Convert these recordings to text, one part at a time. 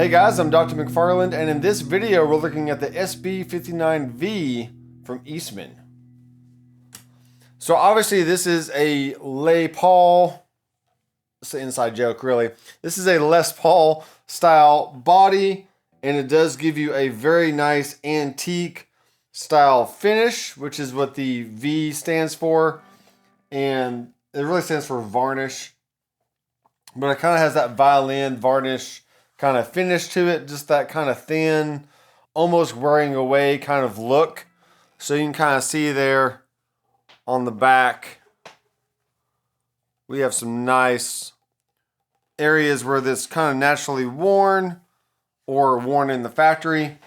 Hey guys, I'm Dr. Mcfarland, and in this video we're looking at the SB59V from Eastman. So obviously this is a Les Paul, it's an inside joke really. This is a Les Paul style body, and it does give you a very nice antique style finish, which is what the V stands for, and it really stands for varnish. But it kind of has that violin varnish kind of finish to it, just that kind of thin, almost wearing away kind of look. So you can kind of see there on the back, we have some nice areas where this kind of naturally worn or worn in the factory.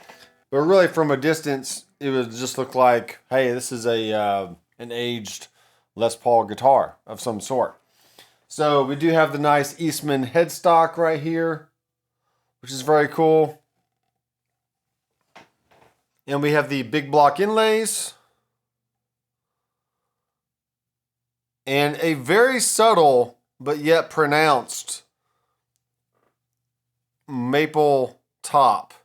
But really from a distance, it would just look like, hey, this is an aged Les Paul guitar of some sort. So we do have the nice Eastman headstock right here, which is very cool. And we have the big block inlays. And a very subtle, but yet pronounced maple top.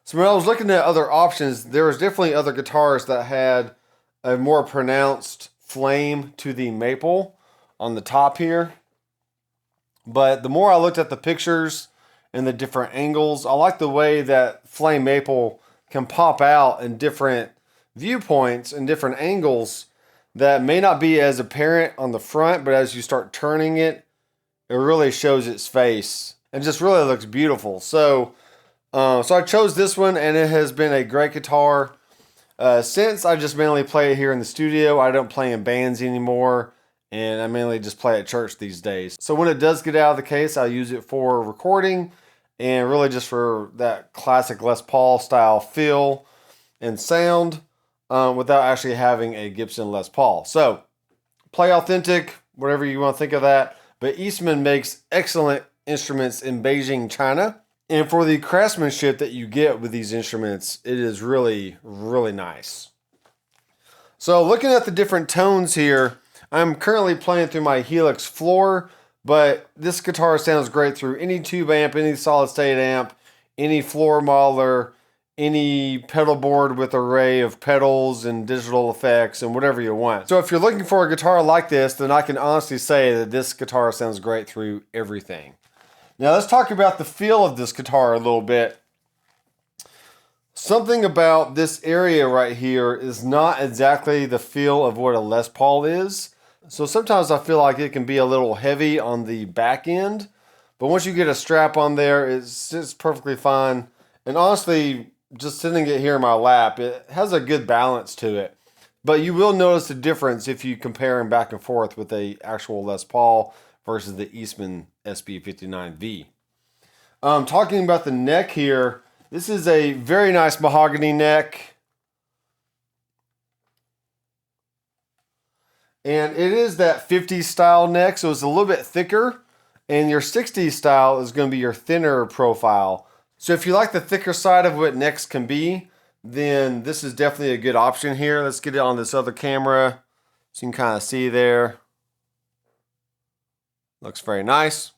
So when I was looking at other options, there was definitely other guitars that had a more pronounced flame to the maple on the top here. But the more I looked at the pictures and the different angles, I like the way that flame maple can pop out in different viewpoints and different angles that may not be as apparent on the front, but as you start turning it, it really shows its face and just really looks beautiful. So I chose this one, and it has been a great guitar since. I just mainly play it here in the studio. I don't play in bands anymore, and I mainly just play at church these days. So when it does get out of the case, I use it for recording and really just for that classic Les Paul style feel and sound without actually having a Gibson Les Paul. So play authentic, whatever you want to think of that. But Eastman makes excellent instruments in Beijing, China. And for the craftsmanship that you get with these instruments, it is really, really nice. So looking at the different tones here, I'm currently playing through my Helix floor, but this guitar sounds great through any tube amp, any solid state amp, any floor modeler, any pedal board with array of pedals and digital effects and whatever you want. So if you're looking for a guitar like this, then I can honestly say that this guitar sounds great through everything. Now let's talk about the feel of this guitar a little bit. Something about this area right here is not exactly the feel of what a Les Paul is. So sometimes I feel like it can be a little heavy on the back end, but once you get a strap on there, it's just perfectly fine. And honestly, just sitting it here in my lap, it has a good balance to it. But you will notice the difference if you compare them back and forth with the actual Les Paul versus the Eastman SB59V. Talking about the neck here, this is a very nice mahogany neck. And it is that 50s style neck, so it's a little bit thicker. And your 60s style is going to be your thinner profile. So if you like the thicker side of what necks can be, then this is definitely a good option here. Let's get it on this other camera so you can kind of see there. Looks very nice.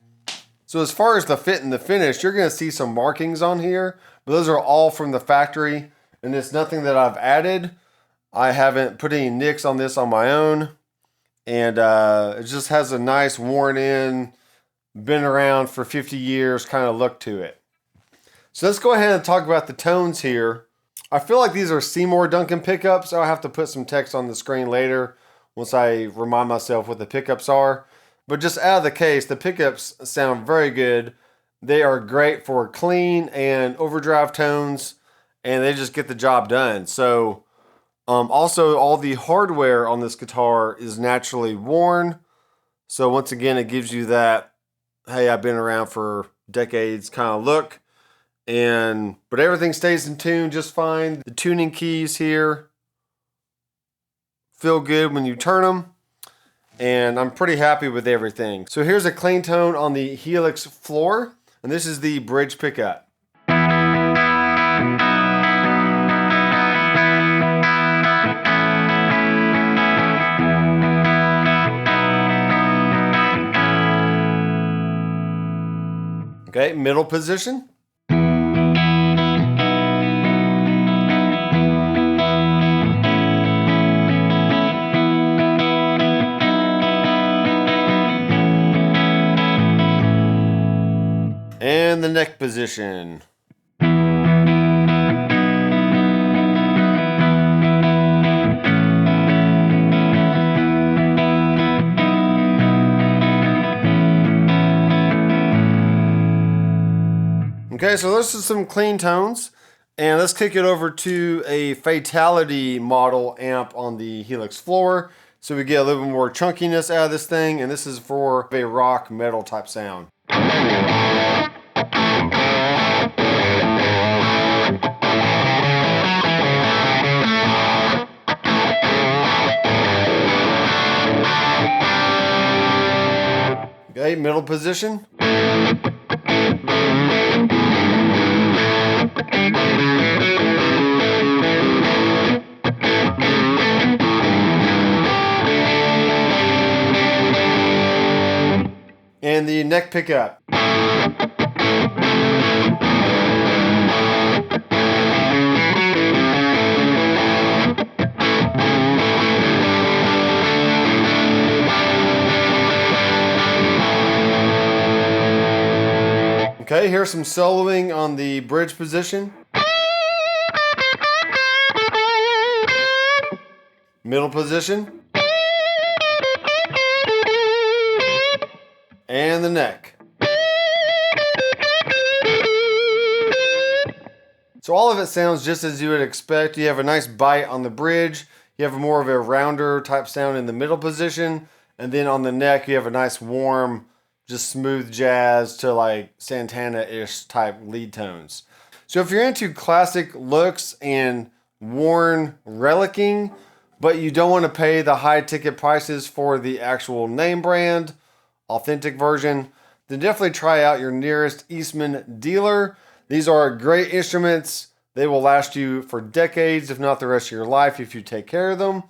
So as far as the fit and the finish, you're going to see some markings on here, but those are all from the factory, and it's nothing that I've added. I haven't put any nicks on this on my own, and it just has a nice worn in, been around for 50 years kind of look to it. So let's go ahead and talk about the tones here. I feel like these are Seymour Duncan pickups. I'll have to put some text on the screen later once I remind myself what the pickups are. But just out of the case, the pickups sound very good. They are great for clean and overdrive tones, and they just get the job done. So also all the hardware on this guitar is naturally worn. So once again, it gives you that, hey, I've been around for decades kind of look. But everything stays in tune just fine. The tuning keys here feel good when you turn them. And I'm pretty happy with everything. So here's a clean tone on the Helix floor, and this is the bridge pickup. Okay, middle position. And the neck position. Okay, so those are some clean tones. And let's kick it over to a Fatality model amp on the Helix floor. So we get a little bit more chunkiness out of this thing. And this is for a rock metal type sound. Okay, middle position. And the neck pickup. Okay, here's some soloing on the bridge position. Middle position. And the neck. So all of it sounds just as you would expect. You have a nice bite on the bridge. You have more of a rounder type sound in the middle position. And then on the neck, you have a nice warm, just smooth jazz to like Santana-ish type lead tones. So if you're into classic looks and worn relicking, but you don't want to pay the high ticket prices for the actual name brand, authentic version, then definitely try out your nearest Eastman dealer. These are great instruments. They will last you for decades, if not the rest of your life, if you take care of them.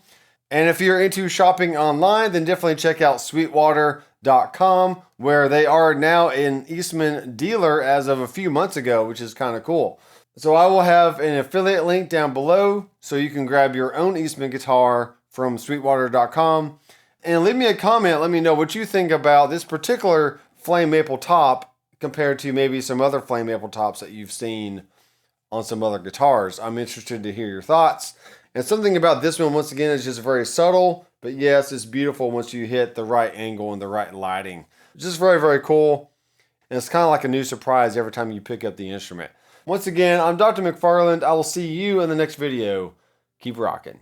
And if you're into shopping online, then definitely check out sweetwater.com, where they are now an Eastman dealer as of a few months ago, which is kind of cool. So I will have an affiliate link down below so you can grab your own Eastman guitar from sweetwater.com. And leave me a comment. Let me know what you think about this particular flame maple top compared to maybe some other flame maple tops that you've seen on some other guitars. I'm interested to hear your thoughts. And something about this one, once again, is just very subtle, but yes, it's beautiful once you hit the right angle and the right lighting. Just very, very cool. And it's kind of like a new surprise every time you pick up the instrument. Once again, I'm Dr. Mcfarland. I will see you in the next video. Keep rocking.